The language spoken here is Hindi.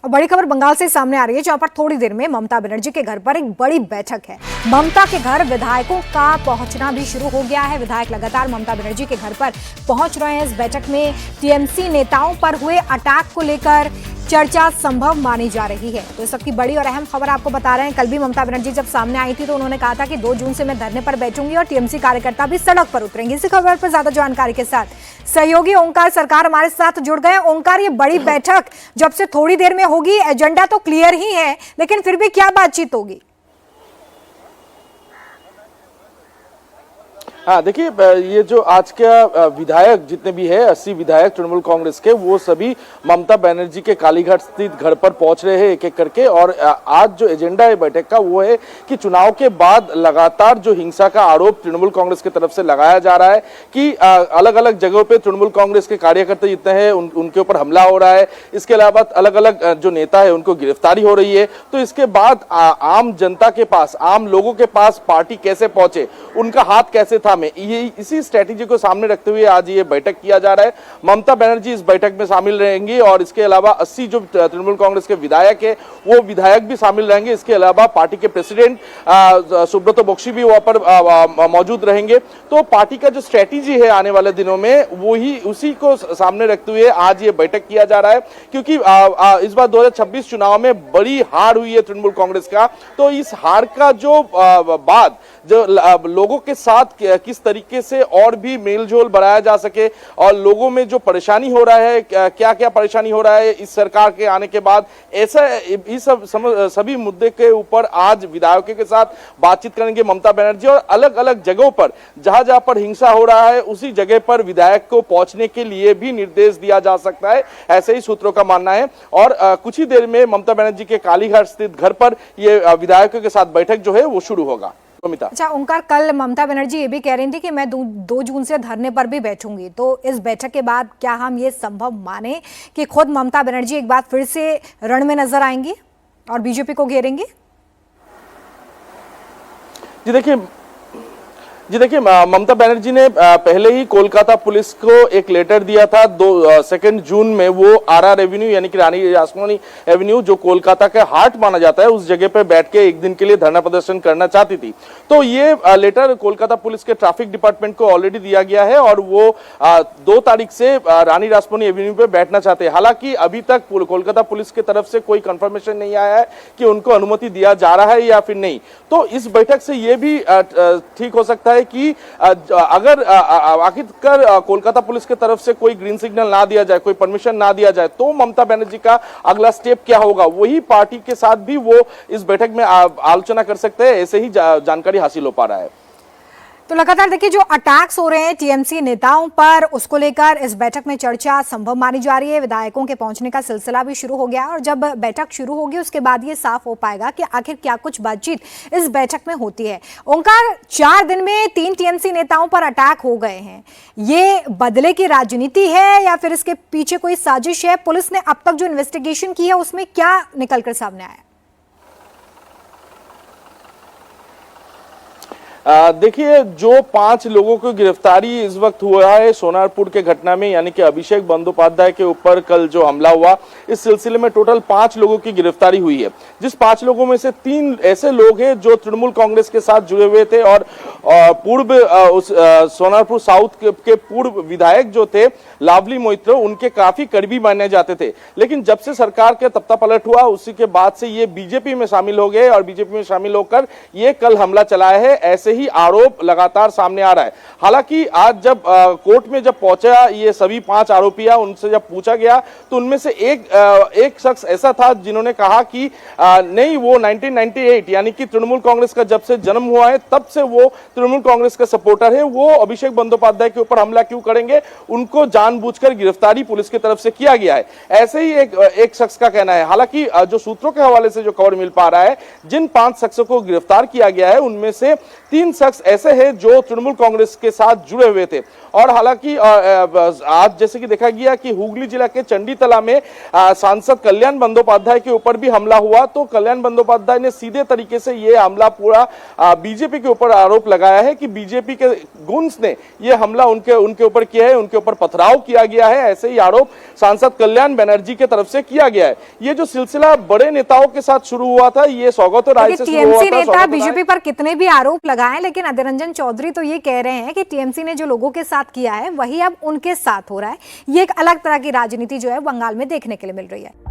और बड़ी खबर बंगाल से सामने आ रही है, जहां पर थोड़ी देर में ममता बनर्जी के घर पर एक बड़ी बैठक है। ममता के घर विधायकों का पहुंचना भी शुरू हो गया है। विधायक लगातार ममता बनर्जी के घर पर पहुंच रहे हैं। इस बैठक में टीएमसी नेताओं पर हुए अटैक को लेकर चर्चा संभव मानी जा रही है। तो इस सबकी बड़ी और अहम खबर आपको बता रहे हैं। कल भी ममता बनर्जी जब सामने आई थी तो उन्होंने कहा था कि 2 जून से मैं धरने पर बैठूंगी और टीएमसी कार्यकर्ता भी सड़क पर उतरेंगे। इसी खबर पर ज्यादा जानकारी के साथ सहयोगी ओंकार सरकार हमारे साथ जुड़ गए। ओंकार, ये बड़ी बैठक जब से थोड़ी देर में होगी, एजेंडा तो क्लियर ही है, लेकिन फिर भी क्या बातचीत होगी? हाँ, देखिए, ये जो आज का विधायक जितने भी है 80 विधायक तृणमूल कांग्रेस के, वो सभी ममता बनर्जी के कालीघाट स्थित घर पर पहुंच रहे हैं एक एक करके। और आज जो एजेंडा है बैठक का वो है कि चुनाव के बाद लगातार जो हिंसा का आरोप तृणमूल कांग्रेस की तरफ से लगाया जा रहा है कि अलग अलग जगहों पे तृणमूल कांग्रेस के कार्यकर्ता जितने हैं उनके ऊपर हमला हो रहा है। इसके अलावा अलग अलग जो नेता है उनको गिरफ्तारी हो रही है। तो इसके बाद आम जनता के पास, आम लोगों के पास पार्टी कैसे पहुंचे, उनका हाथ कैसे था, में ये इसी स्ट्रेटेजी को सामने रखते हुए आज ये बैठक किया जा रहा है। ममता बनर्जी इस बैठक में शामिल रहेंगी और इसके अलावा 80 जो तृणमूल कांग्रेस के विधायक है वो विधायक भी शामिल रहेंगे। इसके अलावा पार्टी के प्रेसिडेंट सुब्रतो बख्शी भी वहां पर मौजूद रहेंगे। तो पार्टी का जो स्ट्रेटेजी है आने वाले दिनों में वो ही उसी को सामने रखते हुए आज ये बैठक किया जा रहा है। क्योंकि इस बार 2026 चुनाव में बड़ी हार हुई है तृणमूल कांग्रेस का। तो इस हार का जो बाद जो लोगों के साथ किस तरीके से और भी मेलजोल बढ़ाया जा सके और लोगों में जो परेशानी हो रहा है, क्या क्या परेशानी हो रहा है इस सरकार के आने के बाद, ऐसा इस सभी मुद्दे के ऊपर आज विधायकों के साथ बातचीत करेंगे ममता बनर्जी। और अलग अलग जगहों पर जहां जहां पर हिंसा हो रहा है उसी जगह पर विधायक को पहुंचने के लिए भी निर्देश दिया जा सकता है, ऐसे ही सूत्रों का मानना है। और कुछ ही देर में ममता बनर्जी के कालीघाट स्थित घर पर यह विधायकों के साथ बैठक जो है वो शुरू होगा। अच्छा ओंकार, कल ममता बनर्जी ये भी कह रही थी कि मैं 2 जून से धरने पर भी बैठूंगी। तो इस बैठक के बाद क्या हम ये संभव माने कि खुद ममता बनर्जी एक बार फिर से रण में नजर आएंगी और बीजेपी को घेरेंगी? जी देखिए, ममता बनर्जी ने पहले ही कोलकाता पुलिस को एक लेटर दिया था। 2 जून में वो आरआर एवेन्यू यानी कि रानी रासमणी एवेन्यू जो कोलकाता का हार्ट माना जाता है उस जगह पे बैठ के एक दिन के लिए धरना प्रदर्शन करना चाहती थी। तो ये लेटर कोलकाता पुलिस के ट्रैफिक डिपार्टमेंट को ऑलरेडी दिया गया है और वो 2 तारीख से रानी रासमणी एवेन्यू पे बैठना चाहते हैं। हालांकि अभी तक कोलकाता पुलिस की तरफ से कोई कंफर्मेशन नहीं आया है कि उनको अनुमति दिया जा रहा है या फिर नहीं। तो इस बैठक से ये भी ठीक हो सकता है कि अगर आखिरकार कोलकाता पुलिस की तरफ से कोई ग्रीन सिग्नल ना दिया जाए, कोई परमिशन ना दिया जाए, तो ममता बनर्जी का अगला स्टेप क्या होगा, वही पार्टी के साथ भी वो इस बैठक में आलोचना कर सकते हैं। ऐसे ही जानकारी हासिल हो पा रहा है। तो लगातार देखिए, जो अटैक्स हो रहे हैं टीएमसी नेताओं पर, उसको लेकर इस बैठक में चर्चा संभव मानी जा रही है। विधायकों के पहुंचने का सिलसिला भी शुरू हो गया और जब बैठक शुरू होगी उसके बाद ये साफ हो पाएगा कि आखिर क्या कुछ बातचीत इस बैठक में होती है। ओंकार, 4 दिन में 3 टीएमसी नेताओं पर अटैक हो गए हैं। ये बदले की राजनीति है या फिर इसके पीछे कोई साजिश है? पुलिस ने अब तक जो इन्वेस्टिगेशन की है उसमें क्या निकलकर सामने आया? देखिए, जो 5 लोगों की गिरफ्तारी इस वक्त हुआ है सोनारपुर के घटना में, यानी कि अभिषेक बंदोपाध्याय के ऊपर कल जो हमला हुआ, इस सिलसिले में टोटल 5 लोगों की गिरफ्तारी हुई है। जिस 5 लोगों में से 3 ऐसे लोग हैं जो तृणमूल कांग्रेस के साथ जुड़े हुए थे और पूर्व सोनारपुर साउथ के पूर्व विधायक जो थे लावली मोइत्रो, उनके काफी करीबी माने जाते थे। लेकिन जब से सरकार के तख्ता पलट हुआ उसी के बाद से ये बीजेपी में शामिल हो गए और बीजेपी में शामिल होकर ये कल हमला चलाया है, ऐसे ही आरोप लगातार सामने आ रहा है। हालांकि आज जब कोर्ट में जब पहुंचा ये सभी 5 आरोपियां, उनसे जब पूछा गया तो उनमें से एक शख्स ऐसा था जिन्होंने कहा कि नहीं, वो 1998 यानी कि तृणमूल कांग्रेस का जब से जन्म हुआ है तब से वो तृणमूल कांग्रेस का सपोर्टर है। वो अभिषेक बंदोपाध्याय के ऊपर हमला क्यों करेंगे, उनको जानबूझकर गिरफ्तारी पुलिस की तरफ से किया गया है, ऐसे ही एक शख्स का कहना है। हालांकि जो सूत्रों के हवाले से जो खबर मिल पा रहा है, जिन 5 शख्सों को गिरफ्तार किया गया है उनमें से 3 3 शख्स ऐसे हैं जो तृणमूल कांग्रेस के साथ जुड़े हुए थे। और हालांकि आज जैसे कि देखा गया कि हुगली जिला के चंडीतला में सांसद कल्याण बंदोपाध्याय के ऊपर भी हमला हुआ, तो कल्याण बंदोपाध्याय ने सीधे तरीके से यह हमला पूरा बीजेपी के ऊपर आरोप लगाया है कि बीजेपी के गुंड्स ने यह हमला उनके ऊपर किया है, उनके ऊपर पथराव किया गया है। ऐसे ही आरोप सांसद कल्याण बनर्जी की तरफ से किया गया है। ये जो सिलसिला बड़े नेताओं के साथ शुरू हुआ था, ये सौगत राय से शुरू हुआ था। टीएमसी नेता बीजेपी पर कितने भी आरोप लगाएं, लेकिन अधीर रंजन चौधरी तो ये कह रहे हैं कि टीएमसी ने जो लोगों के साथ किया है वही अब उनके साथ हो रहा है। ये एक अलग तरह की राजनीति जो है बंगाल में देखने के लिए मिल रही है।